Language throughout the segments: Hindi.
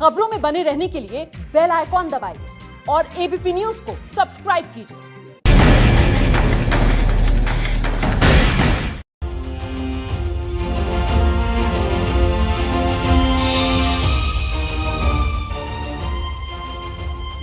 खबरों में बने रहने के लिए बेल आइकॉन दबाइए और एबीपी न्यूज को सब्सक्राइब कीजिए।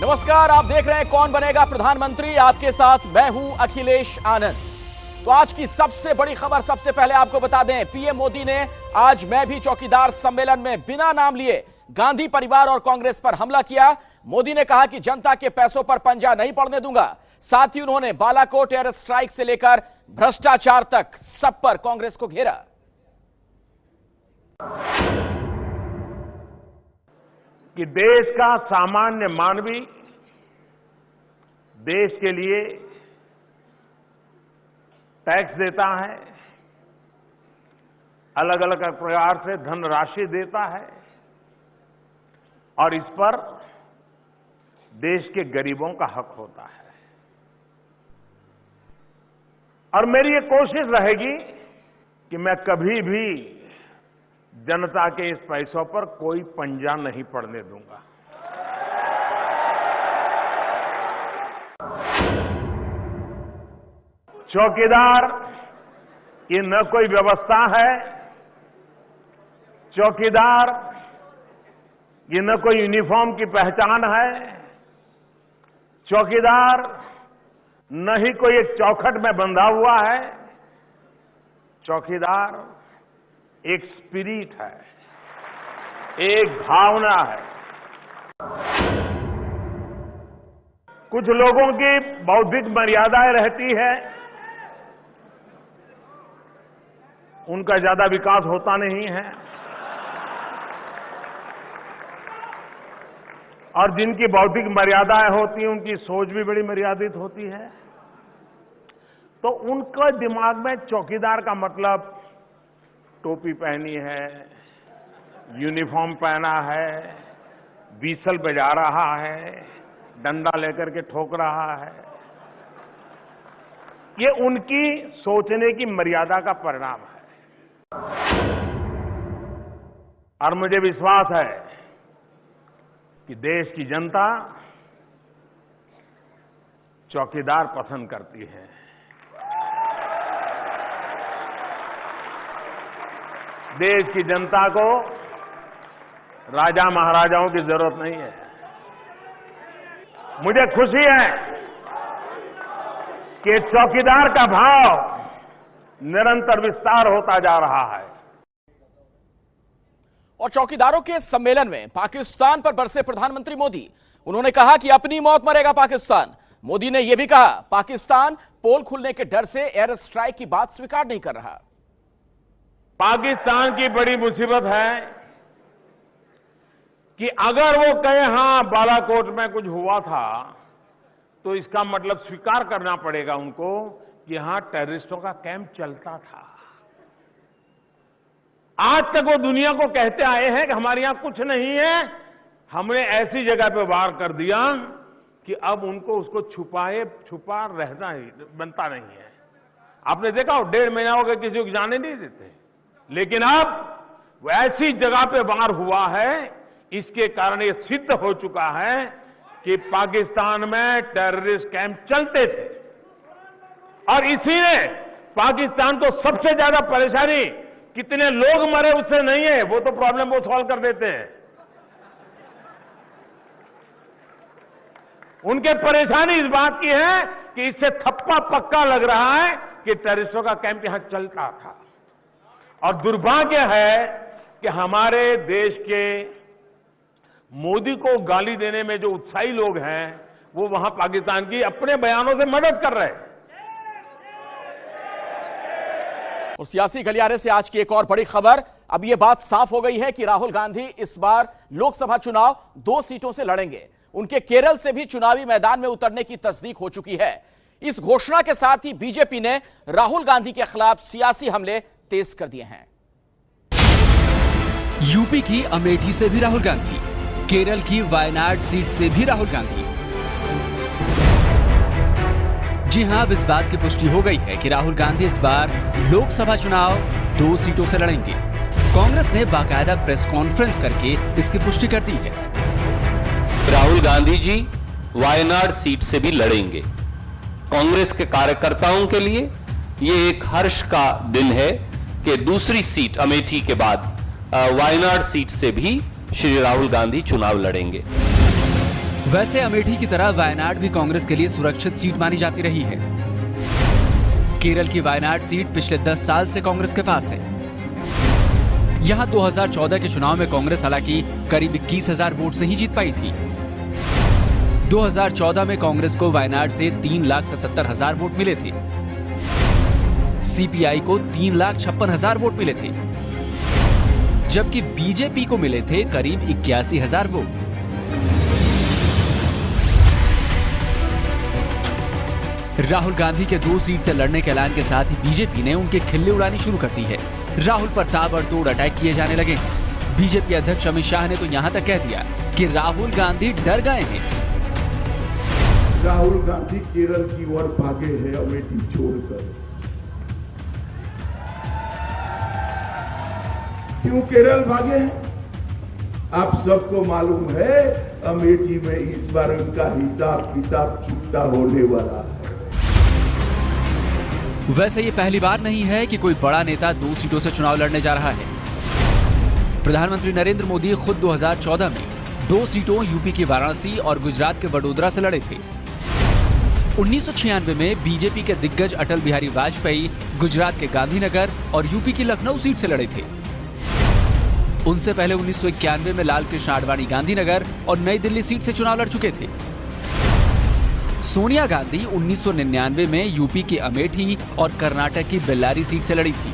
नमस्कार, आप देख रहे हैं कौन बनेगा प्रधानमंत्री। आपके साथ मैं हूं अखिलेश आनंद। तो आज की सबसे बड़ी खबर सबसे पहले आपको बता दें, पीएम मोदी ने आज मैं भी चौकीदार सम्मेलन में बिना नाम लिए गांधी परिवार और कांग्रेस पर हमला किया। मोदी ने कहा कि जनता के पैसों पर पंजा नहीं पड़ने दूंगा। साथ ही उन्होंने बालाकोट एयर स्ट्राइक से लेकर भ्रष्टाचार तक सब पर कांग्रेस को घेरा। कि देश का सामान्य मानवी देश के लिए टैक्स देता है, अलग अलग प्रकार से धनराशि देता है और इस पर देश के गरीबों का हक होता है। और मेरी ये कोशिश रहेगी कि मैं कभी भी जनता के इस पैसों पर कोई पंजा नहीं पड़ने दूंगा। चौकीदार ये न कोई व्यवस्था है, चौकीदार ये न कोई यूनिफॉर्म की पहचान है, चौकीदार न ही कोई एक चौखट में बंधा हुआ है। चौकीदार एक स्पिरिट है, एक भावना है। कुछ लोगों की बौद्धिक मर्यादाएं रहती है, उनका ज्यादा विकास होता नहीं है, और जिनकी बौद्धिक मर्यादाएं होती हैं उनकी सोच भी बड़ी मर्यादित होती है। तो उनके दिमाग में चौकीदार का मतलब टोपी पहनी है, यूनिफॉर्म पहना है, बीसल बजा रहा है, डंडा लेकर के ठोक रहा है। ये उनकी सोचने की मर्यादा का परिणाम है। और मुझे विश्वास है कि देश की जनता चौकीदार पसंद करती है। देश की जनता को राजा महाराजाओं की जरूरत नहीं है। मुझे खुशी है कि चौकीदार का भाव निरंतर विस्तार होता जा रहा है। और चौकीदारों के सम्मेलन में पाकिस्तान पर बरसे प्रधानमंत्री मोदी। उन्होंने कहा कि अपनी मौत मरेगा पाकिस्तान। मोदी ने यह भी कहा, पाकिस्तान पोल खुलने के डर से एयर स्ट्राइक की बात स्वीकार नहीं कर रहा। पाकिस्तान की बड़ी मुसीबत है कि अगर वो कहे हां बालाकोट में कुछ हुआ था, तो इसका मतलब स्वीकार करना पड़ेगा उनको कि यहां टेररिस्टों का कैंप चलता था। आज तक वो दुनिया को कहते आए हैं कि हमारे यहां कुछ नहीं है, हमने ऐसी जगह पे वार कर दिया कि अब उनको उसको छुपा रहना ही बनता नहीं है। आपने देखा हो 1.5 महीना हो गया किसी को जाने नहीं देते, लेकिन अब वो ऐसी जगह पे वार हुआ है, इसके कारण ये सिद्ध हो चुका है कि पाकिस्तान में टेररिस्ट कैंप चलते थे। और इसी ने पाकिस्तान को सबसे ज्यादा परेशानी, कितने लोग मरे उससे नहीं है, वो तो प्रॉब्लम वो सॉल्व कर देते हैं। उनके परेशानी इस बात की है कि इससे थप्पा पक्का लग रहा है कि टेररिस्टों का कैंप यहां चलता था। और दुर्भाग्य है कि हमारे देश के मोदी को गाली देने में जो उत्साही लोग हैं, वो वहां पाकिस्तान की अपने बयानों से मदद कर रहे हैं। और सियासी गलियारे से आज की एक और बड़ी खबर। अब यह बात साफ हो गई है कि राहुल गांधी इस बार लोकसभा चुनाव 2 सीटों से लड़ेंगे। उनके केरल से भी चुनावी मैदान में उतरने की तस्दीक हो चुकी है। इस घोषणा के साथ ही बीजेपी ने राहुल गांधी के खिलाफ सियासी हमले तेज कर दिए हैं। यूपी की अमेठी से भी राहुल गांधी, केरल की वायनाड सीट से भी राहुल गांधी। जी हां, अब इस बात की पुष्टि हो गई है कि राहुल गांधी इस बार लोकसभा चुनाव 2 सीटों से लड़ेंगे। कांग्रेस ने बाकायदा प्रेस कॉन्फ्रेंस करके इसकी पुष्टि कर दी है। राहुल गांधी जी वायनाड सीट से भी लड़ेंगे। कांग्रेस के कार्यकर्ताओं के लिए ये एक हर्ष का दिन है कि दूसरी सीट अमेठी के बाद वायनाड सीट से भी श्री राहुल गांधी चुनाव लड़ेंगे। वैसे अमेठी की तरह वायनाड भी कांग्रेस के लिए सुरक्षित सीट मानी जाती रही है। केरल की वायनाड सीट पिछले 10 साल से कांग्रेस के पास है। यहां 2014 के चुनाव में कांग्रेस हालांकि करीब 21,000 वोट से ही जीत पाई थी। 2014 में कांग्रेस को वायनाड से 3,77,000 वोट मिले थे। सीपीआई को 3,56,000 वोट मिले थे, जबकि बीजेपी को मिले थे करीब 81,000 वोट। राहुल गांधी के 2 सीट से लड़ने के ऐलान के साथ ही बीजेपी ने उनके खिल्ली उड़ानी शुरू कर दी है। राहुल पर ताबड़तोड़ अटैक किए जाने लगे। बीजेपी अध्यक्ष अमित शाह ने तो यहां तक कह दिया कि राहुल गांधी डर गए हैं। राहुल गांधी केरल की ओर भागे हैं अमेठी छोड़कर। क्यों केरल भागे हैं? आप सबको मालूम है अमेठी में इस बार उनका हिसाब किताब चुकता होने वाला है। वैसे ये पहली बार नहीं है कि कोई बड़ा नेता 2 सीटों से चुनाव लड़ने जा रहा है। प्रधानमंत्री नरेंद्र मोदी खुद 2014 में 2 सीटों यूपी की वाराणसी और गुजरात के वडोदरा से लड़े थे। 1996 में बीजेपी के दिग्गज अटल बिहारी वाजपेयी गुजरात के गांधीनगर और यूपी की लखनऊ सीट से लड़े थे। उनसे पहले 1991 में लाल कृष्ण आडवाणी गांधीनगर और नई दिल्ली सीट से चुनाव लड़ चुके थे। सोनिया गांधी 1999 में यूपी की अमेठी और कर्नाटक की बेल्लारी सीट से लड़ी थी।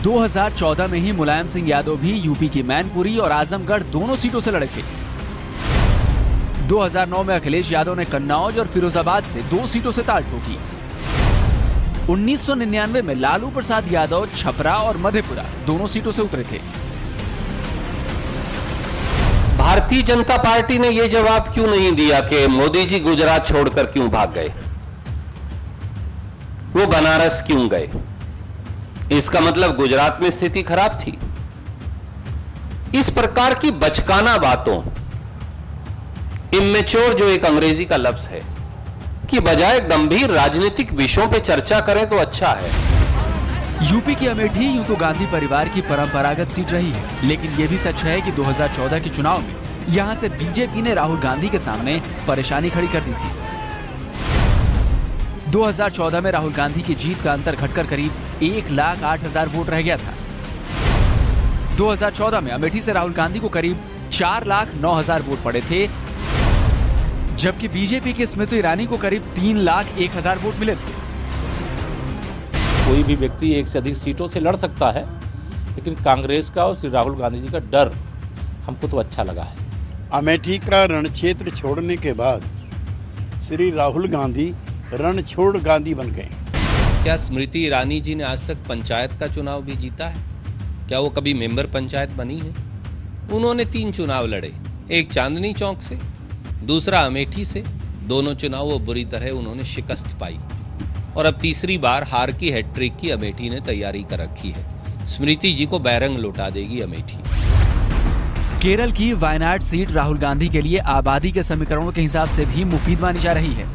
2014 में ही मुलायम सिंह यादव भी यूपी की मैनपुरी और आजमगढ़ दोनों सीटों से लड़े थे। 2009 में अखिलेश यादव ने कन्नौज और फिरोजाबाद से 2 सीटों से ताल ठोकी। 1999 में लालू प्रसाद यादव छपरा और मधेपुरा दोनों सीटों से उतरे थे। भारतीय जनता पार्टी ने यह जवाब क्यों नहीं दिया कि मोदी जी गुजरात छोड़कर क्यों भाग गए, वो बनारस क्यों गए? इसका मतलब गुजरात में स्थिति खराब थी। इस प्रकार की बचकाना बातों, इमेच्योर जो एक अंग्रेजी का लफ्ज है, कि बजाय गंभीर राजनीतिक विषयों पे चर्चा करें तो अच्छा है। यूपी की अमेठी यूं तो गांधी परिवार की परंपरागत सीट रही है, लेकिन यह भी सच है कि 2014 के चुनाव में यहां से बीजेपी ने राहुल गांधी के सामने परेशानी खड़ी कर दी थी। 2014 में राहुल गांधी की जीत का अंतर घटकर करीब 1,08,000 वोट रह गया था। 2014 में अमेठी से राहुल गांधी को करीब 4,09,000 वोट पड़े थे, जबकि बीजेपी की स्मृति ईरानी को करीब 3,01,000 वोट मिले थे। कोई भी व्यक्ति एक से अधिक सीटों से लड़ सकता है, लेकिन कांग्रेस का और श्री राहुल गांधी जी का डर हमको तो अच्छा लगा है। अमेठी का रण क्षेत्र छोड़ने के बाद श्री राहुल गांधी रण छोड़ गांधी बन गए। क्या स्मृति ईरानी जी ने आज तक पंचायत का चुनाव भी जीता है? क्या वो कभी मेंबर पंचायत बनी है? उन्होंने 3 चुनाव लड़े, एक चांदनी चौक से, दूसरा अमेठी से। दोनों चुनाव वो बुरी तरह उन्होंने शिकस्त पाई और अब तीसरी बार हार की हैट्रिक की अमेठी ने तैयारी कर रखी है। स्मृति जी को बैरंग लौटा देगी अमेठी। केरल की वायनाड सीट राहुल गांधी के लिए आबादी के समीकरणों के हिसाब से भी मुफीद मानी जा रही है।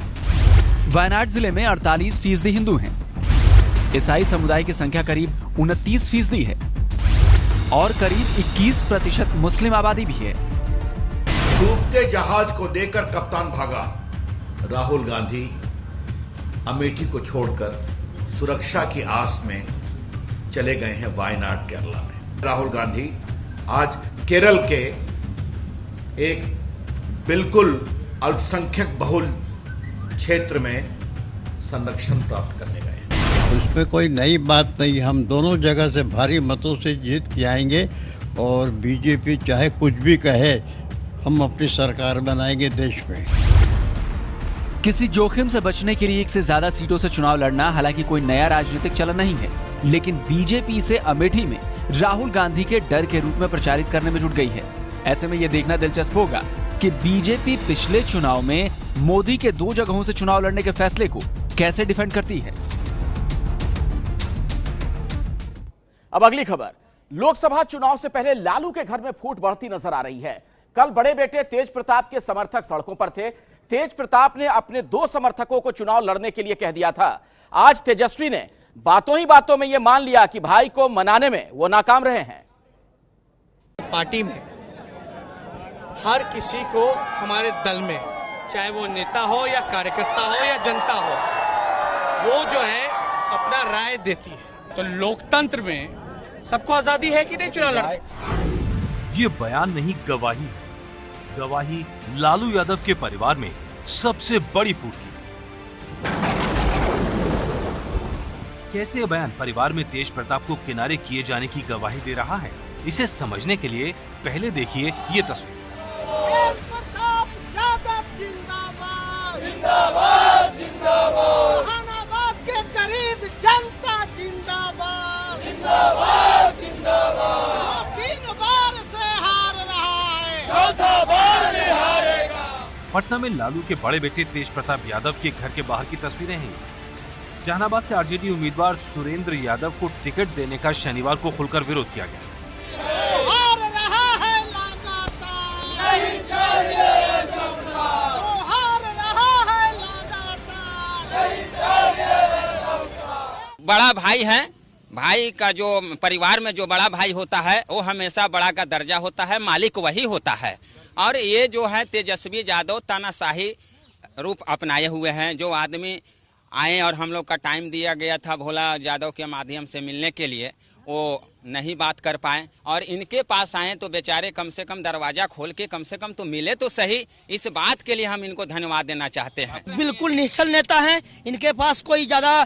वायनाड जिले में 48% हिंदू हैं। ईसाई समुदाय की संख्या करीब 29% है और करीब 21% मुस्लिम आबादी भी है। डूबते जहाज को देकर कप्तान भागा। राहुल गांधी अमेठी को छोड़कर सुरक्षा की आस में चले गए हैं वायनाड केरला में। राहुल गांधी आज केरल के एक बिल्कुल अल्पसंख्यक बहुल क्षेत्र में संरक्षण प्राप्त करने गए। उसमें कोई नई बात नहीं, हम दोनों जगह से भारी मतों से जीत के आएंगे और बीजेपी चाहे कुछ भी कहे, हम अपनी सरकार बनाएंगे देश में। किसी जोखिम से बचने के लिए 1 से ज्यादा सीटों से चुनाव लड़ना हालांकि कोई नया राजनीतिक चलन नहीं है, लेकिन बीजेपी इसे अमेठी में राहुल गांधी के डर के रूप में प्रचारित करने में जुट गई है। ऐसे में यह देखना दिलचस्प होगा कि बीजेपी पिछले चुनाव में मोदी के 2 जगहों से चुनाव लड़ने के फैसले को कैसे डिफेंड करती है। अब अगली खबर, लोकसभा चुनाव से पहले लालू के घर में फूट बढ़ती नजर आ रही है। कल बड़े बेटे तेज प्रताप के समर्थक सड़कों पर थे। तेज प्रताप ने अपने 2 समर्थकों को चुनाव लड़ने के लिए कह दिया था। आज तेजस्वी ने बातों ही बातों में यह मान लिया कि भाई को मनाने में वो नाकाम रहे हैं। पार्टी में हर किसी को, हमारे दल में, चाहे वो नेता हो या कार्यकर्ता हो या जनता हो, वो जो है अपना राय देती है। तो लोकतंत्र में सबको आजादी है कि नहीं चुनाव लड़ने। ये बयान नहीं, गवाही है। गवाही लालू यादव के परिवार में सबसे बड़ी फूट की। कैसे यह बयान परिवार में तेज प्रताप को किनारे किए जाने की गवाही दे रहा है, इसे समझने के लिए पहले देखिए ये तस्वीर। जिंदाबाद जिंदाबाद, जहानाबाद के गरीब जनता जिंदाबाद जिंदाबाद जिंदाबाद। 3 बार से हार रहा है, 4था बार नहीं हारेगा। पटना में लालू के बड़े बेटे तेज प्रताप यादव के घर के बाहर की तस्वीरें हैं। जहानाबाद से आरजेडी उम्मीदवार सुरेंद्र यादव को टिकट देने का शनिवार को खुलकर विरोध किया गया। हार रहा है लगातार, नहीं चाहिए सपना, हार रहा है लगातार, नहीं चाहिए सपना। बड़ा भाई है, भाई का जो परिवार में जो बड़ा भाई होता है वो हमेशा बड़ा का दर्जा होता है, मालिक वही होता है। और ये जो है तेजस्वी यादव तानाशाही रूप अपनाए हुए हैं। जो आदमी आए और हम लोग का टाइम दिया गया था भोला यादव के माध्यम से मिलने के लिए, वो नहीं बात कर पाए और इनके पास आए तो बेचारे कम से कम दरवाजा खोल के कम से कम तो मिले तो सही। इस बात के लिए हम इनको धन्यवाद देना चाहते हैं। बिल्कुल निश्चल नेता हैं, इनके पास कोई ज्यादा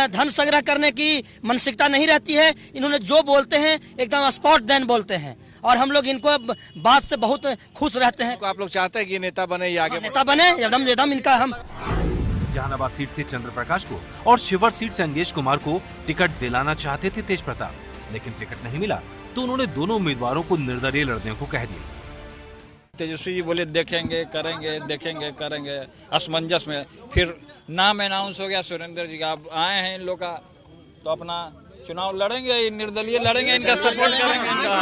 धन संग्रह करने की मानसिकता नहीं रहती है। इन्होंने जो बोलते हैं एकदम स्पॉट देन बोलते हैं और हम लोग इनको बात से बहुत खुश रहते हैं। आप लोग चाहते हैं कि नेता बने या आगे नेता बने, एकदम इनका हम। जहानाबाद सीट से चंद्र प्रकाश को और शिवर सीट से अंगेश कुमार को टिकट दिलाना चाहते थे तेज प्रताप, लेकिन टिकट नहीं मिला तो उन्होंने दोनों उम्मीदवारों को निर्दलीय लड़ने को कह दिया। तेजस्वी जी बोले देखेंगे करेंगे, देखेंगे करेंगे, असमंजस में फिर नाम अनाउंस हो गया सुरेंद्र जी का। अब आए हैं इन लोग का तो अपना चुनाव लड़ेंगे, निर्दलीय लड़ेंगे, इनका सपोर्ट करेंगे। इनका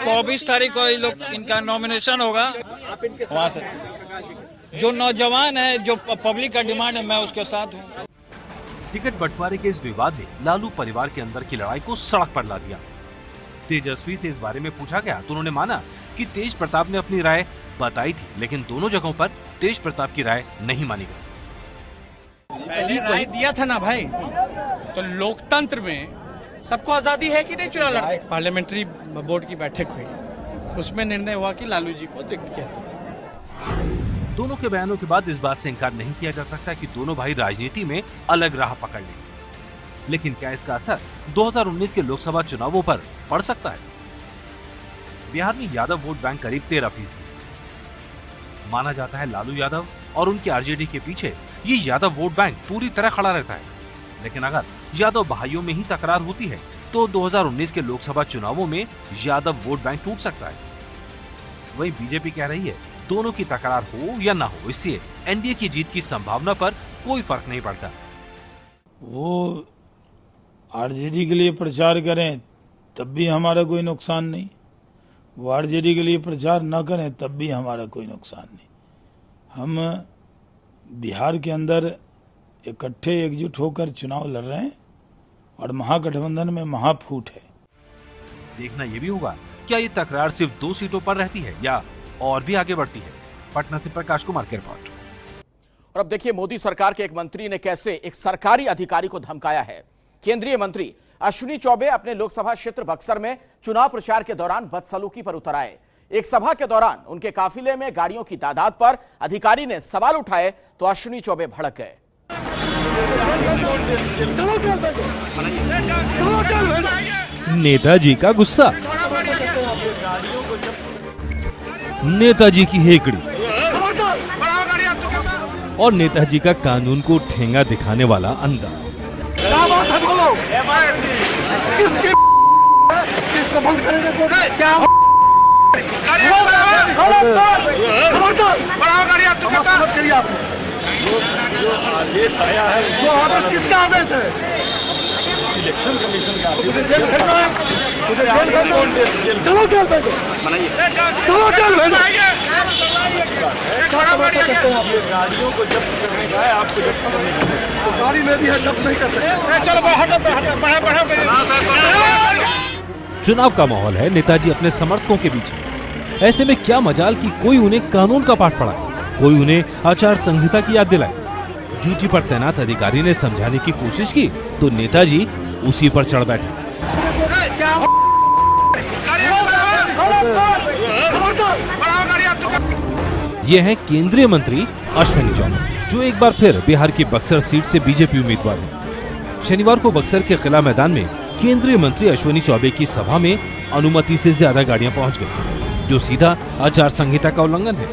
24 तारीख को लोग इनका नॉमिनेशन होगा। वहाँ से जो नौजवान है, जो पब्लिक का डिमांड है, मैं उसके साथ हूँ। टिकट बंटवारे के इस विवाद ने लालू परिवार के अंदर की लड़ाई को सड़क पर ला दिया। तेजस्वी से इस बारे में पूछा गया तो उन्होंने माना कि तेज प्रताप ने अपनी राय बताई थी, लेकिन दोनों जगहों पर तेज प्रताप की राय नहीं मानी गई। पहले राय दिया था ना भाई, तो लोकतंत्र में सबको आजादी है कि नहीं चुनाव लड़ने। पार्लियामेंट्री बोर्ड की बैठक हुई, उसमें निर्णय हुआ कि लालू जी को रिक्त किया। दोनों के बयानों के बाद इस बात से इनकार नहीं किया जा सकता कि दोनों भाई राजनीति में अलग राह पकड़ लेंगे, लेकिन क्या इसका असर 2019 के लोकसभा चुनावों पर पड़ सकता है? बिहार में यादव वोट बैंक करीब 13%। माना जाता है लालू यादव और उनकी आरजेडी के पीछे ये यादव वोट बैंक पूरी तरह खड़ा रहता है। लेकिन अगर यादव भाइयों में ही तकरार होती है तो 2019 के लोकसभा चुनावों में यादव वोट बैंक टूट सकता है। वहीं बीजेपी कह रही है दोनों की तकरार हो या ना हो, इससे एनडीए की जीत की संभावना पर कोई फर्क नहीं पड़ता। वो आरजेडी के लिए प्रचार करें तब भी हमारा कोई नुकसान नहीं, वो आरजेडी के लिए प्रचार न करें तब भी हमारा कोई नुकसान नहीं। हम बिहार के अंदर इकट्ठे एकजुट होकर चुनाव लड़ रहे हैं और महागठबंधन में महाफूट है। देखना यह भी होगा क्या ये तकरार सिर्फ 2 सीटों पर रहती है या और भी आगे बढ़ती है। पटना से प्रकाश कुमार की रिपोर्ट। और अब देखिए मोदी सरकार के एक मंत्री ने कैसे एक सरकारी अधिकारी को धमकाया है। केंद्रीय मंत्री अश्विनी चौबे अपने लोकसभा क्षेत्र बक्सर में चुनाव प्रचार के दौरान बदसलूकी पर उतर आए। एक सभा के दौरान उनके काफिले में गाड़ियों की तादाद पर अधिकारी ने सवाल उठाए तो अश्विनी चौबे भड़क गए। नेताजी का गुस्सा, नेताजी की हेकड़ी और नेताजी का कानून को ठेंगा दिखाने वाला अंदाज। किसको बंद करेंगे? क्या आदेश आया है, जो आदेश किसका आदेश है? इलेक्शन कमीशन के ऑफिस चलो चल गाड़ियों को जब्त करने का है, आपको जब्त करने का है, तो गाड़ी में भी है, जब्त नहीं कर सकते। चलो चुनाव का माहौल है, नेताजी अपने समर्थकों के बीच है। ऐसे में क्या मजाल कि कोई उन्हें कानून का पाठ पढ़ाए, कोई उन्हें आचार संहिता की याद दिलाए। ड्यूटी पर तैनात अधिकारी ने समझाने की कोशिश की तो नेताजी उसी पर चढ़ बैठे। ये है केंद्रीय मंत्री अश्विनी चौबे, जो एक बार फिर बिहार की बक्सर सीट से बीजेपी उम्मीदवार हैं। शनिवार को बक्सर के किला मैदान में केंद्रीय मंत्री अश्विनी चौबे की सभा में अनुमति से ज्यादा गाड़ियां पहुंच गई, जो सीधा आचार संहिता का उल्लंघन है।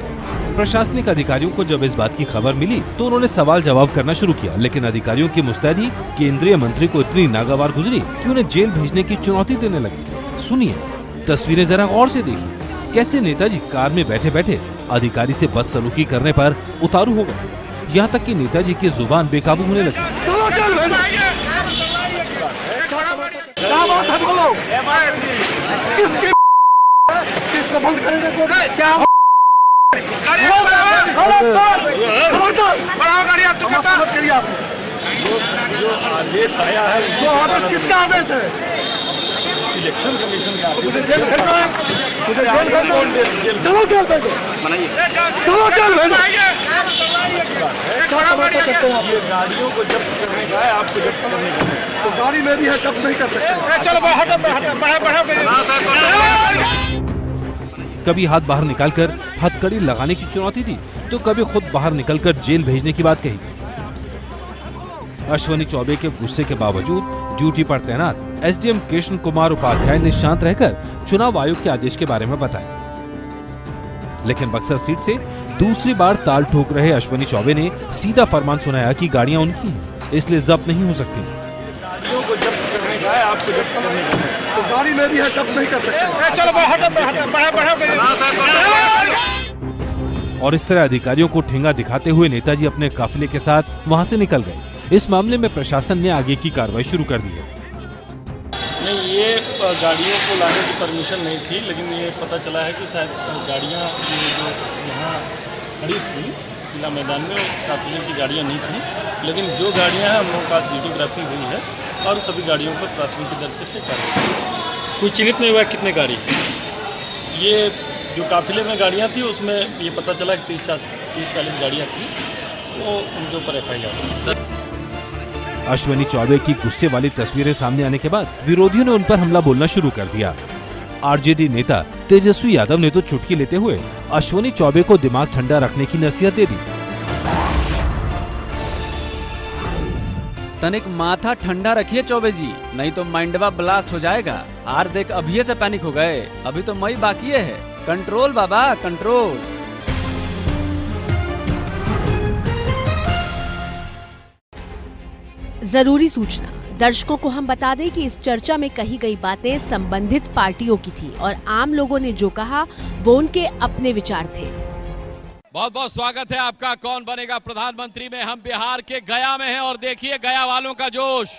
प्रशासनिक अधिकारियों को जब इस बात की खबर मिली तो उन्होंने सवाल जवाब करना शुरू किया, लेकिन अधिकारियों की मुस्तैदी केंद्रीय मंत्री को इतनी नागवार गुजरी कि उन्हें जेल भेजने की चुनौती देने लगी। सुनिए, तस्वीरें जरा गौर से देखिए, कैसे नेताजी कार में बैठे बैठे अधिकारी से बदसलूकी करने पर उतारू हो गए। यहाँ तक कि नेताजी की जुबान बेकाबू होने लगी। किसको बंद करेंगे? क्या जो आदेश आया है, जो आदेश किसका आदेश है? इलेक्शन कमीशन का आदेश। चलो गाड़ियों को जब्त करने का है, आपको जब्त करने का है, तो गाड़ी में भी है, जब्त नहीं कर सकते। कभी हाथ बाहर निकालकर हथकड़ी लगाने की चुनौती दी तो कभी खुद बाहर निकलकर जेल भेजने की बात कही। अश्विनी चौबे के गुस्से के बावजूद ड्यूटी पर तैनात एसडीएम कृष्ण कुमार उपाध्याय ने शांत रहकर चुनाव आयोग के आदेश के बारे में बताया। लेकिन बक्सर सीट से दूसरी बार ताल ठोक रहे अश्विनी चौबे ने सीधा फरमान सुनाया कि गाड़ियां उनकी हैं, इसलिए जब्त नहीं हो सकती। गाड़ियों को जब्त करने का है, आपको जब्त करने का है, तो गाड़ी में भी है, जब्त नहीं कर सकते। और इस तरह अधिकारियों को ठेंगा दिखाते हुए नेताजी अपने काफिले के साथ वहां से निकल गए। इस मामले में प्रशासन ने आगे की कार्रवाई शुरू कर दी है। नहीं, ये गाड़ियों को लाने की परमिशन नहीं थी, लेकिन ये पता चला है कि शायद गाड़ियाँ जो यहाँ खड़ी थी किला मैदान में, काफिले की गाड़ियाँ नहीं थी, लेकिन जो गाड़ियाँ हैं हम लोगों के पास वीडियोग्राफी हुई है और सभी गाड़ियों पर प्राथमिकी दर्ज करके कार्रवाई। कोई चिन्हित नहीं हुआ कितने गाड़ी, ये जो काफिले में गाड़ियाँ थी उसमें ये पता चला कि 30-40 गाड़ियाँ थी, तो उनके ऊपर FIR। अश्विनी चौबे की गुस्से वाली तस्वीरें सामने आने के बाद विरोधियों ने उन पर हमला बोलना शुरू कर दिया। आरजेडी नेता तेजस्वी यादव ने तो चुटकी लेते हुए अश्विनी चौबे को दिमाग ठंडा रखने की नसीहत दे दी। तनिक माथा ठंडा रखिए चौबे जी, नहीं तो माइंडवा ब्लास्ट हो जाएगा। आर देख अभी से पैनिक हो गए, अभी तो मई बाकी है। कंट्रोल बाबा कंट्रोल। जरूरी सूचना, दर्शकों को हम बता दें कि इस चर्चा में कही गई बातें संबंधित पार्टियों की थी और आम लोगों ने जो कहा वो उनके अपने विचार थे। बहुत बहुत स्वागत है आपका कौन बनेगा प्रधानमंत्री में। हम बिहार के गया में हैं और देखिए गया वालों का जोश।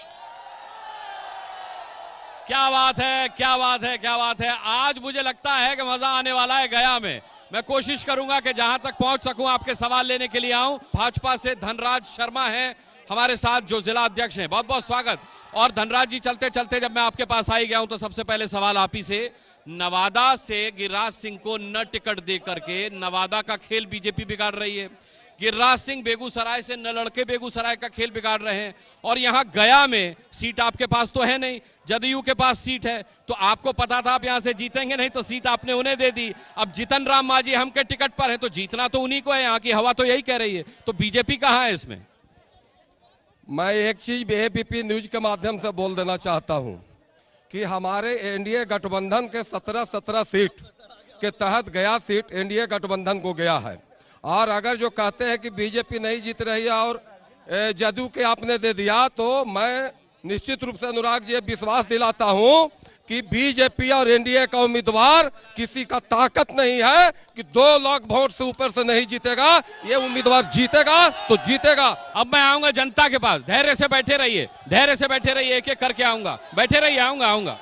क्या बात है, क्या बात है, क्या बात है। आज मुझे लगता है कि मजा आने वाला है गया में। मैं कोशिश करूंगा कि जहां तक पहुंच सकूं आपके सवाल लेने के लिए आऊं। भाजपा से धनराज शर्मा हैं हमारे साथ, जो जिला अध्यक्ष हैं। बहुत बहुत स्वागत। और धनराज जी, चलते चलते जब मैं आपके पास आई गया हूं तो सबसे पहले सवाल आप ही से। नवादा से गिरिराज सिंह को न टिकट दे करके नवादा का खेल बीजेपी बिगाड़ रही है। गिरिराज सिंह बेगूसराय से न लड़के बेगूसराय का खेल बिगाड़ रहे हैं। और यहां गया में सीट आपके पास तो है नहीं, जदयू के पास सीट है, तो आपको पता था आप यहां से जीतेंगे नहीं, तो सीट आपने उन्हें दे दी। अब जीतन राम मांझी हम के टिकट पर है, तो जीतना तो उन्हीं को है। यहां की हवा तो यही कह रही है, तो बीजेपी कहां है इसमें? मैं एक चीज एबीपी न्यूज के माध्यम से बोल देना चाहता हूं कि हमारे एनडीए गठबंधन के 17 सीट के तहत गया सीट एनडीए गठबंधन को गया है। और अगर जो कहते हैं कि बीजेपी नहीं जीत रही है और जदयू के आपने दे दिया, तो मैं निश्चित रूप से अनुराग जी विश्वास दिलाता हूं कि बीजेपी और एनडीए का उम्मीदवार किसी का ताकत नहीं है कि 2 लाख वोट से ऊपर से नहीं जीतेगा। ये उम्मीदवार जीतेगा तो जीतेगा। अब मैं आऊंगा जनता के पास, धैर्य से बैठे रहिए, धैर्य से बैठे रहिए, एक एक करके आऊंगा, बैठे रहिए, आऊंगा।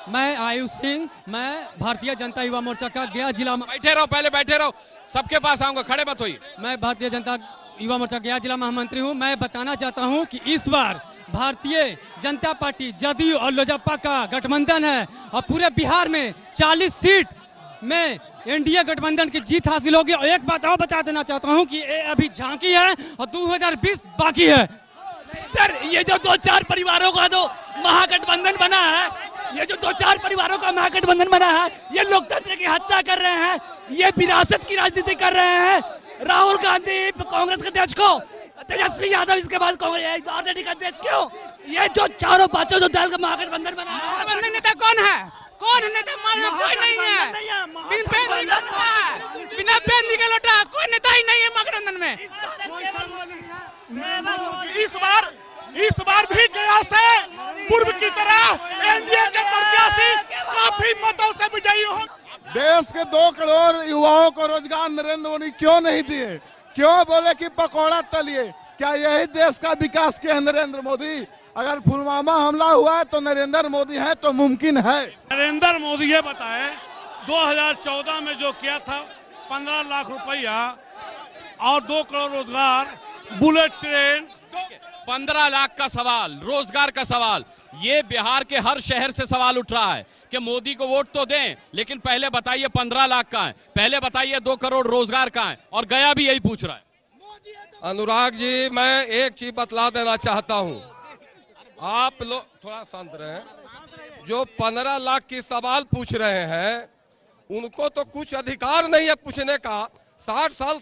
मैं आयुष सिंह, मैं भारतीय जनता युवा मोर्चा का गया जिला। बैठे रहो, पहले बैठे रहो, सबके पास आऊंगा, खड़े मत होइए। मैं भारतीय जनता युवा मोर्चा गया जिला महामंत्री हूं। मैं बताना चाहता हूं कि इस बार भारतीय जनता पार्टी, जदयू और लोजपा का गठबंधन है और पूरे बिहार में 40 सीट में एनडीए गठबंधन की जीत हासिल होगी। और एक बात और बता देना चाहता हूं कि ये अभी झांकी है और 2020 बाकी है। सर, ये जो 2-4 परिवारों का जो महागठबंधन बना है, ये जो 2-4 परिवारों का महागठबंधन बना है, ये लोकतंत्र की हत्या कर रहे हैं, ये विरासत की राजनीति कर रहे हैं। राहुल गांधी कांग्रेस के अध्यक्ष को, तेजस्वी यादव इसके बाद कांग्रेस आरजेडी का अध्यक्ष क्यों? ये जो चारों पांचों जो दल का महागठबंधन बना है, महागठबंधन नेता कौन है? कौन है नेता? कोई नहीं है। बिना पेन के लौटा कोई नेता ही नहीं है महागठबंधन में। इस बार भी गया से पूर्व की तरह एनडीए के प्रत्याशी काफी मतों से विजयी हो। देश के 2 करोड़ युवाओं को रोजगार नरेंद्र मोदी क्यों नहीं दिए? क्यों बोले कि पकौड़ा तलिए? क्या यही देश का विकास किया है नरेंद्र मोदी? अगर पुलवामा हमला हुआ है तो नरेंद्र मोदी है तो मुमकिन है। नरेंद्र मोदी ये बताए 2014 में जो किया था 15 लाख रुपया और 2 करोड़ रोजगार, बुलेट ट्रेन, 15 लाख का सवाल, रोजगार का सवाल, ये बिहार के हर शहर से सवाल उठ रहा है कि मोदी को वोट तो दें, लेकिन पहले बताइए 15 लाख का है, पहले बताइए 2 करोड़ रोजगार का है। और गया भी यही पूछ रहा है। अनुराग जी, मैं एक चीज बतला देना चाहता हूं, आप लोग थोड़ा शांत रहें। जो 15 लाख की सवाल पूछ रहे हैं, उनको तो कुछ अधिकार नहीं है पूछने का। 60 साल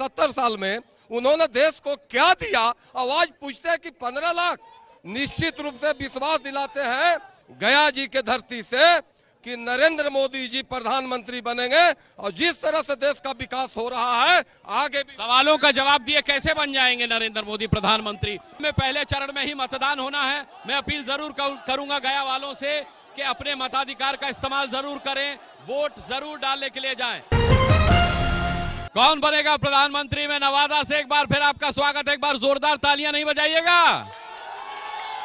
70 साल में उन्होंने देश को क्या दिया? आवाज पूछते हैं कि 15 लाख। निश्चित रूप से विश्वास दिलाते हैं गया जी के धरती से कि नरेंद्र मोदी जी प्रधानमंत्री बनेंगे और जिस तरह से देश का विकास हो रहा है आगे भी। सवालों का जवाब दिए कैसे बन जाएंगे नरेंद्र मोदी प्रधानमंत्री? में पहले चरण में ही मतदान होना है। मैं अपील जरूर करूंगा गया वालों से कि अपने मताधिकार का इस्तेमाल जरूर करें, वोट जरूर डालने के लिए जाएं। कौन बनेगा प्रधानमंत्री में नवादा से एक बार फिर आपका स्वागत है। एक बार जोरदार तालियां नहीं बजाइएगा?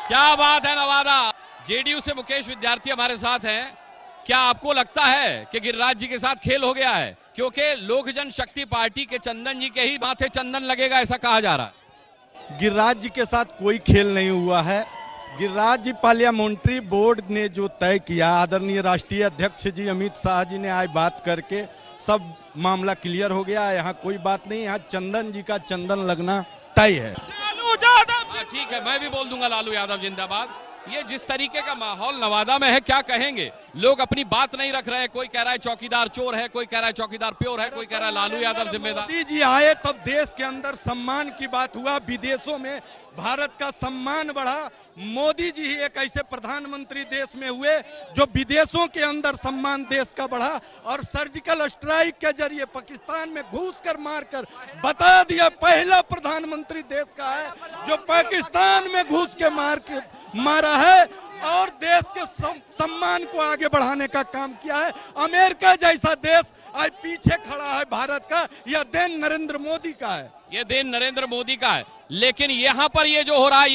क्या बात है नवादा। जेडीयू से मुकेश विद्यार्थी हमारे साथ हैं। क्या आपको लगता है कि गिरिराज जी के साथ खेल हो गया है? क्योंकि लोक जनशक्ति पार्टी के चंदन जी के ही माथे चंदन लगेगा, ऐसा कहा जा रहा है। गिरिराज जी के साथ कोई खेल नहीं हुआ है। गिरिराज जी पार्लियामेंट्री बोर्ड ने जो तय किया, आदरणीय राष्ट्रीय अध्यक्ष जी अमित शाह जी ने आज बात करके सब मामला क्लियर हो गया। यहाँ कोई बात नहीं, यहाँ चंदन जी का चंदन लगना तय है। ठीक है, मैं भी बोल दूंगा लालू यादव जिंदाबाद। ये जिस तरीके का माहौल नवादा में है, क्या कहेंगे? लोग अपनी बात नहीं रख रहे हैं। कोई कह रहा है चौकीदार चोर है, कोई कह रहा है चौकीदार प्योर है, कोई कह रहा है लालू यादव जिम्मेदार। मोदी जी आए तब देश के अंदर सम्मान की बात हुआ, विदेशों में भारत का सम्मान बढ़ा। मोदी जी ही एक ऐसे प्रधानमंत्री देश में हुए जो विदेशों के अंदर सम्मान देश का बढ़ा और सर्जिकल स्ट्राइक के जरिए पाकिस्तान में घुस कर मारकर बता दिया पहला प्रधानमंत्री देश का है जो पाकिस्तान में घुस के मारा है और देश के सम्मान को आगे बढ़ाने का काम किया है। अमेरिका जैसा देश आज पीछे खड़ा है भारत का, यह देन नरेंद्र मोदी का है। ये देन नरेंद्र मोदी का है। लेकिन यहां पर ये जो हो रहा है,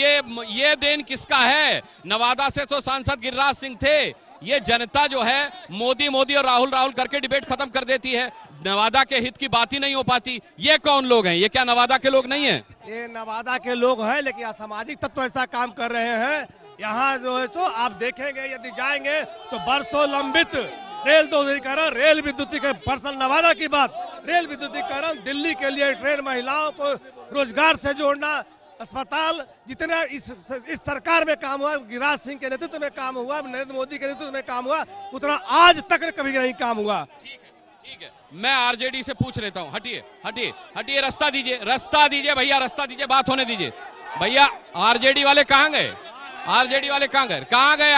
ये देन किसका है? नवादा से तो सांसद गिरिराज सिंह थे। ये जनता जो है मोदी मोदी और राहुल राहुल करके डिबेट खत्म कर देती है। नवादा के हित की बात ही नहीं हो पाती। ये कौन लोग हैं? ये क्या नवादा के लोग नहीं हैं? ये नवादा के लोग हैं, लेकिन असामाजिक तत्व ऐसा काम कर रहे हैं। यहाँ जो है तो आप देखेंगे, यदि जाएंगे तो बरसों लंबित रेल दोहरीकरण, रेल विद्युतीकरण, पर्सनल नवादा की बात, रेल विद्युतीकरण, दिल्ली के लिए ट्रेन, महिलाओं को रोजगार से जोड़ना, अस्पताल, जितना इस सरकार में काम हुआ, गिरिराज सिंह के नेतृत्व में काम हुआ, नरेंद्र मोदी के नेतृत्व में काम हुआ, उतना आज तक कभी नहीं काम हुआ। ठीक है, मैं आरजेडी से पूछ लेता हूं। हटिए हटिए हटिए, रास्ता दीजिए, रास्ता दीजिए भैया, रास्ता दीजिए, बात होने दीजिए भैया। आरजेडी वाले कहां गए? आरजेडी वाले कहां गए? कहां गए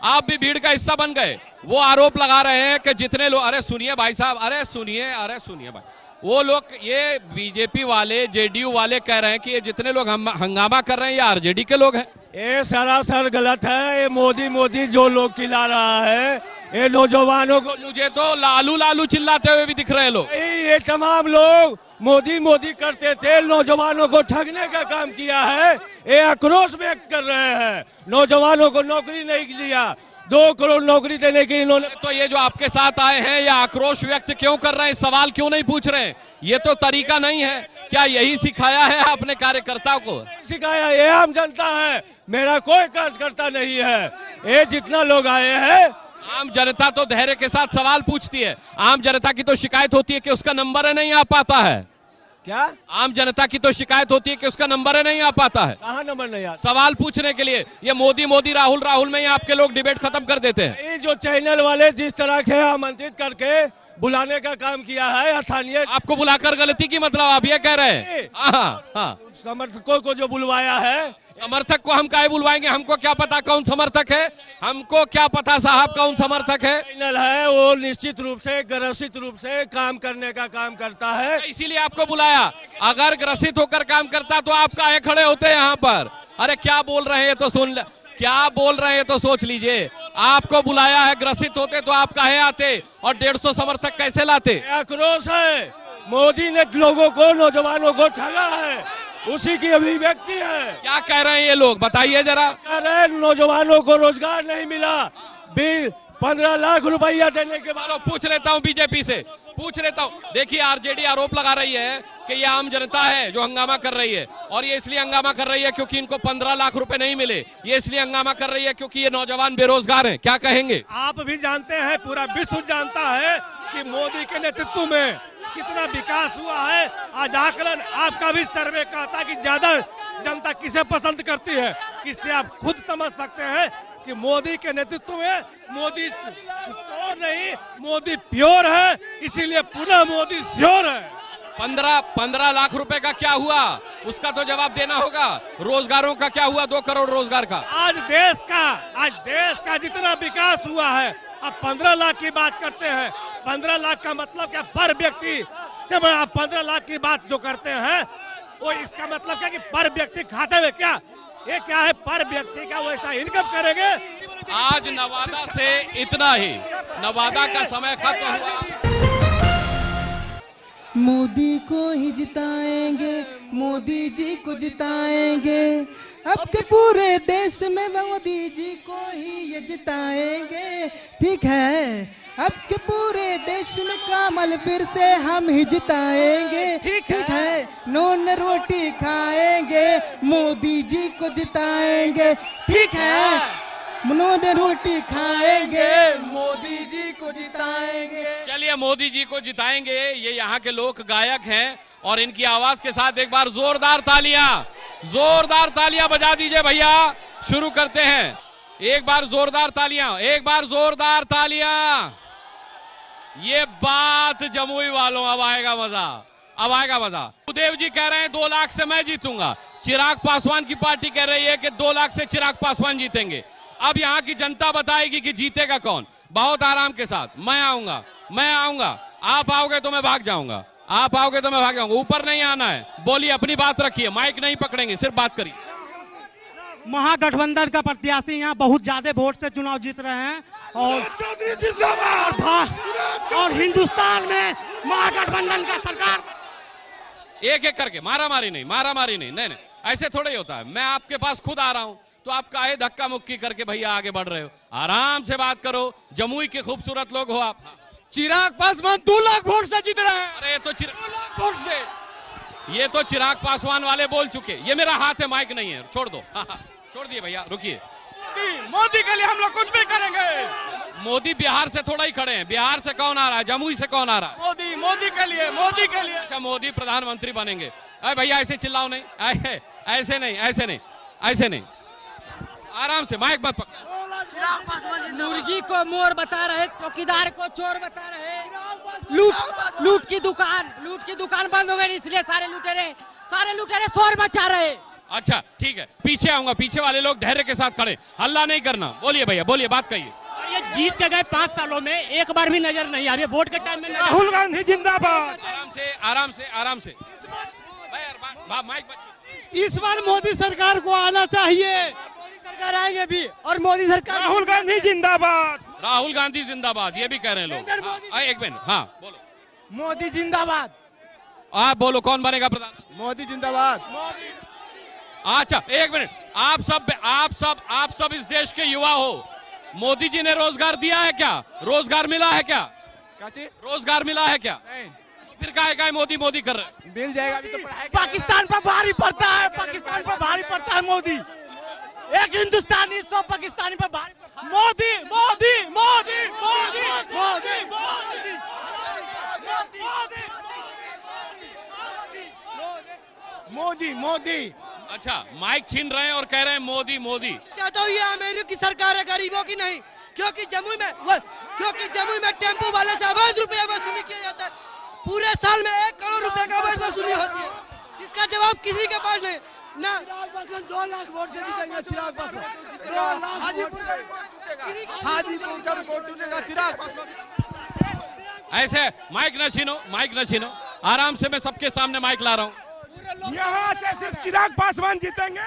आप भी भीड़ का हिस्सा बन गए। वो आरोप लगा रहे हैं कि जितने लोग, अरे सुनिए भाई साहब, अरे सुनिए भाई, वो लोग, ये बीजेपी वाले, जेडीयू वाले कह रहे हैं कि ये जितने लोग हंगामा कर रहे हैं ये आरजेडी के लोग हैं। ये सरासर गलत है। ये मोदी मोदी जो लोग चिल्ला रहा है, ये नौजवानों को, मुझे तो लालू लालू चिल्लाते हुए भी दिख रहे लोग। ये तमाम लोग मोदी मोदी करते थे, नौजवानों को ठगने का काम किया है। ये आक्रोश व्यक्त कर रहे हैं, नौजवानों को नौकरी नहीं दिया, 2 करोड़ नौकरी देने की इन्होंने। तो ये जो आपके साथ आए हैं ये आक्रोश व्यक्त क्यों कर रहे हैं, सवाल क्यों नहीं पूछ रहे हैं? ये तो तरीका नहीं है। क्या यही सिखाया है आपने कार्यकर्ताओं को? सिखाया, ये आम जनता है, मेरा कोई कार्यकर्ता नहीं है। ये जितना लोग आए हैं, आम जनता तो धैर्य के साथ सवाल पूछती है। आम जनता की तो शिकायत होती है कि उसका नंबर नहीं आ पाता है। क्या? आम जनता की तो शिकायत होती है कि उसका नंबर नहीं आ पाता है। कहाँ नंबर नहीं आता? सवाल पूछने के लिए ये मोदी मोदी राहुल राहुल में ही आपके लोग डिबेट खत्म कर देते हैं। ये जो चैनल वाले जिस तरह से आमंत्रित करके बुलाने का काम किया है, स्थानीय आपको बुलाकर गलती की मतलब आप ये कह रहे हैं? हाँ, समर्थकों को जो बुलवाया है, समर्थक को हम काहे बुलवाएंगे? हमको क्या पता कौन समर्थक है? हमको क्या पता साहब कौन समर्थक है? चैनल है वो निश्चित रूप से ग्रसित रूप से काम करने का काम करता है, इसीलिए आपको बुलाया। अगर ग्रसित होकर काम करता तो आप काहे खड़े होते हैं यहाँ पर? अरे क्या बोल रहे हैं तो सुन, क्या बोल रहे हैं तो सोच लीजिए। आपको बुलाया है, ग्रसित होते तो आप काहे आते और 150 समर्थक कैसे लाते? आक्रोश है, मोदी ने लोगों को, नौजवानों को ठगा है, उसी की अभिव्यक्ति है। क्या कह रहे हैं ये लोग, बताइए जरा। कह रहे हैं नौजवानों को रोजगार नहीं मिला, 15 लाख रुपया देने के बाद। पूछ लेता हूं बीजेपी से, पूछ लेता हूं। देखिए आरजेडी आरोप लगा रही है कि ये आम जनता है जो हंगामा कर रही है, और ये इसलिए हंगामा कर रही है क्योंकि इनको 15 लाख रुपए नहीं मिले। ये इसलिए हंगामा कर रही है क्योंकि ये नौजवान बेरोजगार हैं। क्या कहेंगे? आप भी जानते हैं, पूरा विश्व जानता है कि मोदी के नेतृत्व में कितना विकास हुआ है। आज आकलन आपका भी सर्वे कहता है कि ज्यादा जनता किसे पसंद करती है, इससे आप खुद समझ सकते हैं कि मोदी के नेतृत्व में मोदी चोर नहीं, मोदी प्योर है, इसीलिए पुनः मोदी श्योर है। 15 लाख रुपए का क्या हुआ, उसका तो जवाब देना होगा। रोजगारों का क्या हुआ, 2 करोड़ रोजगार का? आज देश का जितना विकास हुआ है, अब 15 लाख की बात करते हैं। 15 लाख का मतलब क्या? पर व्यक्ति। जब आप 15 लाख की बात जो करते हैं, वो इसका मतलब क्या कि पर व्यक्ति खाते में क्या, ये क्या है पर व्यक्ति का वैसा इनकम करेंगे। आज नवादा से इतना ही, नवादा का समय खत्म हुआ। मोदी को ही जिताएंगे, मोदी जी को जिताएंगे, अब के पूरे देश में मोदी जी को ही ये जिताएंगे। ठीक है, अब के पूरे देश में कमल फिर से हम ही जिताएंगे। ठीक है, नून रोटी खाएंगे, मोदी जी को जिताएंगे। ठीक है, नून रोटी खाएंगे, मोदी जी को जिताएंगे। चलिए मोदी जी को जिताएंगे, ये यहाँ के लोक गायक हैं, और इनकी आवाज के साथ एक बार जोरदार तालियां बजा दीजिए भैया। शुरू करते हैं, एक बार जोरदार तालियां। ये बात जमुई वालों, अब आएगा मजा। सुदेव जी कह रहे हैं 2 लाख से मैं जीतूंगा। चिराग पासवान की पार्टी कह रही है कि 2 लाख से चिराग पासवान जीतेंगे। अब यहाँ की जनता बताएगी कि जीतेगा कौन। बहुत आराम के साथ मैं आऊंगा, आप आओगे तो मैं भाग जाऊंगा, ऊपर नहीं आना है। बोलिए, अपनी बात रखिए, माइक नहीं पकड़ेंगे, सिर्फ बात करिए। महागठबंधन का प्रत्याशी यहाँ बहुत ज्यादा वोट से चुनाव जीत रहे हैं, और हिंदुस्तान में महागठबंधन का सरकार। एक करके मारामारी नहीं, ऐसे थोड़ा ही होता है। मैं आपके पास खुद आ रहा हूं तो आप काहे धक्का मुक्की करके भैया आगे बढ़ रहे हो? आराम से बात करो, जमुई के खूबसूरत लोग हो आप। चिराग पासवान 2 लाख वोट से जीत रहे हैं। अरे ये तो चिराग पासवान वाले बोल चुके। ये मेरा हाथ है, माइक नहीं है, छोड़ दो। छोड़ दिए भैया, रुकिए। मोदी के लिए हम लोग कुछ भी करेंगे। मोदी बिहार से थोड़ा ही खड़े हैं। बिहार से कौन आ रहा है, जमुई से कौन आ रहा है? मोदी के लिए। अच्छा, मोदी प्रधानमंत्री बनेंगे। अरे भैया ऐसे चिल्लाओ नहीं, ऐसे नहीं, आराम से, माइक मत पकड़। मुर्गी को मोर बता रहे, चौकीदार को चोर बता रहे। लूट की दुकान बंद हो गई, इसलिए सारे लुटेरे शोर मचा रहे। अच्छा ठीक है, पीछे आऊंगा। पीछे वाले लोग धैर्य के साथ खड़े, हल्ला नहीं करना। बोलिए भैया, बोलिए, बात कहिए। ये जीत के गए 5 सालों में एक बार भी नजर नहीं आ रही, वोट के टाइम में। राहुल गांधी जिंदाबाद। आराम से माइक। इस बार मोदी सरकार को आना चाहिए। सरकार आएंगे भी और मोदी सरकार। राहुल गांधी जिंदाबाद, राहुल गांधी जिंदाबाद, ये भी कह रहे हैं लोग। एक मिनट, हाँ बोलो। मोदी जिंदाबाद। आप बोलो कौन बनेगा प्रधान? मोदी जिंदाबाद। अच्छा एक मिनट, आप सब इस देश के युवा हो। मोदी जी ने रोजगार दिया है क्या? रोजगार मिला है क्या? रोजगार मिला है क्या? फिर काहे मोदी मोदी कर रहे? मिल जाएगा अभी तो पाकिस्तान पर भारी पड़ता है, पाकिस्तान पर भारी पड़ता है मोदी। एक हिंदुस्तानी 100 पाकिस्तानी पर भारी। मोदी मोदी मोदी मोदी मोदी मोदी मोदी मोदी। अच्छा माइक छीन रहे हैं और कह रहे हैं मोदी मोदी। कहता हूँ ये अमेरिका की सरकार है, गरीबों की नहीं। क्योंकि जमुई में टेम्पो वाले से अवैध रुपया वसूली किया जाता है। पूरे साल में 1 करोड़ रुपए का अवैध वसूली होती है। इसका जवाब किसी के पास नहीं। ना 2 लाख वोट से जीतेंगे चिराग पासवान। हाजीपुर का रिकॉर्ड टूटेगा चिराग पासवान। ऐसे माइक न छीनो, आराम से मैं सबके सामने माइक ला रहा हूँ। यहाँ से सिर्फ चिराग पासवान जीतेंगे।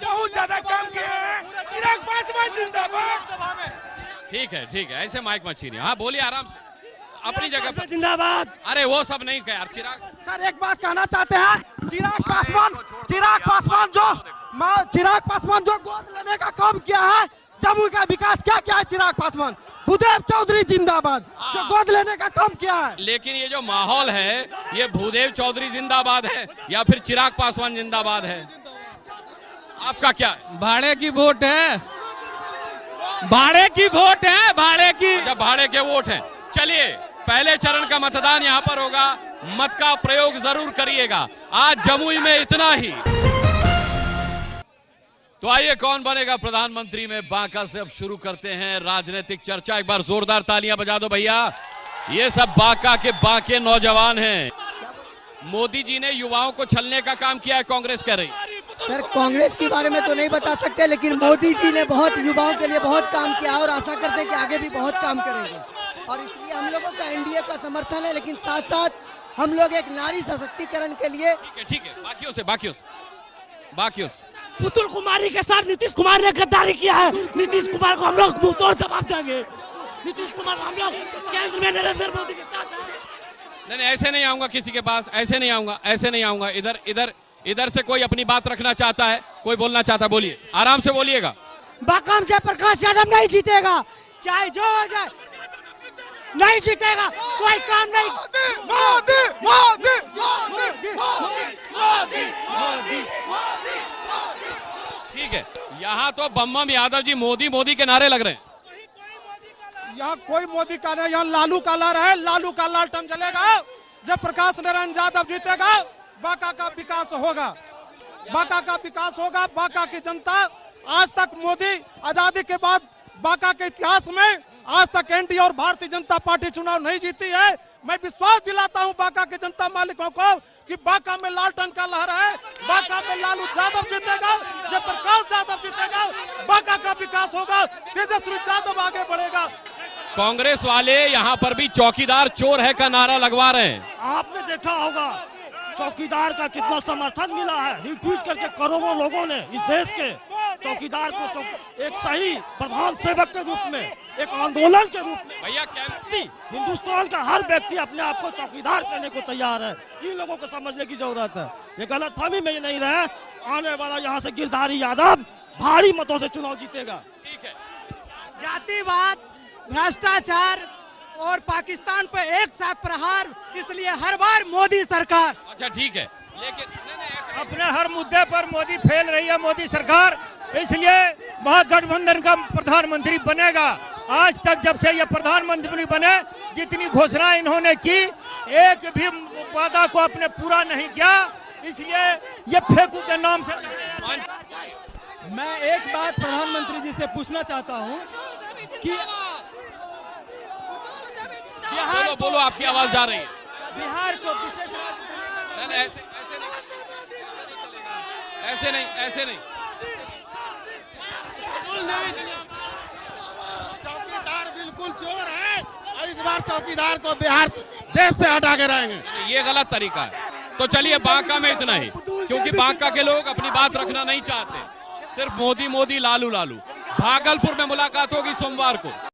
बहुत ज्यादा काम किए हैं। चिराग पासवान जिंदाबाद। ठीक है, ऐसे माइक मत छीनिए। हाँ बोलिए आराम से, अपनी जगह पर जिंदाबाद। अरे वो सब नहीं कह यार। चिराग सर एक बात कहना चाहते हैं, चिराग पासवान जो गोद लेने का काम किया है, जम्मू का विकास क्या किया है चिराग पासवान। भूदेव चौधरी जिंदाबाद, जो गोद लेने का काम किया है। लेकिन ये जो माहौल है, ये भूदेव चौधरी जिंदाबाद है या फिर चिराग पासवान जिंदाबाद है? आपका क्या? भाड़े की वोट है, भाड़े की वोट है, भाड़े की। जब भाड़े के वोट हैं, चलिए पहले चरण का मतदान यहाँ पर होगा। मत का प्रयोग जरूर करिएगा। आज जमुई में इतना ही। तो आइए कौन बनेगा प्रधानमंत्री में बांका से अब शुरू करते हैं राजनीतिक चर्चा। एक बार जोरदार तालियां बजा दो भैया। ये सब बांका के बांके नौजवान हैं। मोदी जी ने युवाओं को छलने का काम किया है, कांग्रेस कह रही। सर कांग्रेस के बारे में तो नहीं बता सकते, लेकिन मोदी जी ने बहुत युवाओं के लिए बहुत काम किया और आशा करते हैं कि आगे भी बहुत काम करेंगे। और इसलिए हम लोगों का एनडीए का समर्थन है, लेकिन साथ साथ हम लोग एक नारी सशक्तिकरण के लिए। ठीक है, बाकियों से पुतुल कुमारी के साथ नीतीश कुमार ने गद्दारी किया है। नीतीश कुमार को हम लोग मुंहतोड़ जवाब देंगे। नीतीश कुमार हम लोग केंद्र में नरेंद्र मोदी के साथ। नहीं, ऐसे नहीं आऊंगा किसी के पास, ऐसे नहीं आऊंगा। इधर से कोई अपनी बात रखना चाहता है, कोई बोलना चाहता है, बोलिए, आराम से बोलिएगा। बांका से प्रकाश यादव नहीं जीतेगा, चाहे जो हो जाए, नहीं जीतेगा, कोई काम नहीं। मोदी मोदी मोदी मोदी मोदी। ठीक है, यहाँ तो बम्बम यादव जी मोदी मोदी के नारे लग रहे हैं। यहाँ कोई मोदी का नहीं, यहाँ लालू का लहर है। लालू का लालटेन जलेगा। जब प्रकाश नारायण यादव जीतेगा, बांका का विकास होगा, बांका का विकास होगा। बांका की जनता आज तक मोदी आजादी के बाद बांका के इतिहास में आज तक एनडीए और भारतीय जनता पार्टी चुनाव नहीं जीती है। मैं विश्वास दिलाता हूं बांका के जनता मालिकों को कि बांका में लालटेन का लहर है। बांका में लालू यादव जीतेगा, जब प्रकाश यादव जीतेगा, बांका का विकास होगा, तेजस्वी यादव आगे बढ़ेगा। कांग्रेस वाले यहाँ पर भी चौकीदार चोर है का नारा लगवा रहे हैं। आपने देखा होगा चौकीदार का कितना समर्थन मिला है। रिट्वीट करके करोड़ों लोगों ने इस देश के चौकीदार को एक सही प्रधान सेवक के रूप में, एक आंदोलन के रूप में। भैया हिंदुस्तान का हर व्यक्ति अपने आप को चौकीदार करने को तैयार है। इन लोगों को समझने की जरूरत है। ये गलतफहमी में नहीं रहे। आने वाला यहाँ से गिरधारी यादव भारी मतों से चुनाव जीतेगा। ठीक है, जातिवाद, भ्रष्टाचार और पाकिस्तान पर एक साथ प्रहार, इसलिए हर बार मोदी सरकार। अच्छा ठीक है, लेकिन अपने हर मुद्दे पर मोदी फेल रही है, मोदी सरकार, इसलिए महागठबंधन का प्रधानमंत्री बनेगा। आज तक जब से ये प्रधानमंत्री बने, जितनी घोषणाएं इन्होंने की, एक भी वादा को अपने पूरा नहीं किया, इसलिए ये फेंकू के नाम से। मैं एक बात प्रधानमंत्री जी से पूछना चाहता हूं कि बिहार, बोलो आपकी आवाज जा रही है। बिहार को ऐसे नहीं। चौकीदार बिल्कुल चोर है और इस बार चौकीदार को बिहार देश से हटा के रहेंगे। ये गलत तरीका है। तो चलिए बांका में इतना ही, क्योंकि बांका के लोग अपनी बात रखना नहीं चाहते। सिर्फ मोदी मोदी लालू लालू। भागलपुर में मुलाकात होगी सोमवार को।